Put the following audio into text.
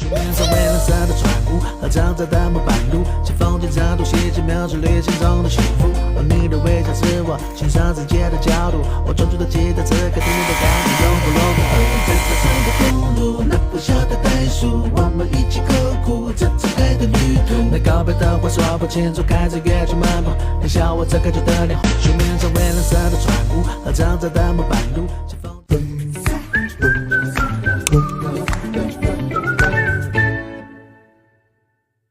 面上蔚蓝色的船坞和长长的木板路，像风景长度细节描述旅行中的幸福。而你的微笑是我欣赏世界的角度，我专注的期待此刻听的感觉永不落幕。在这长的公路，那不小的袋鼠，我们一起刻苦这次爱的旅途。那告别的话说不清楚，开着乐去漫步，留下我这个旧的脸。水面上蔚蓝色的船坞和长长的木板路。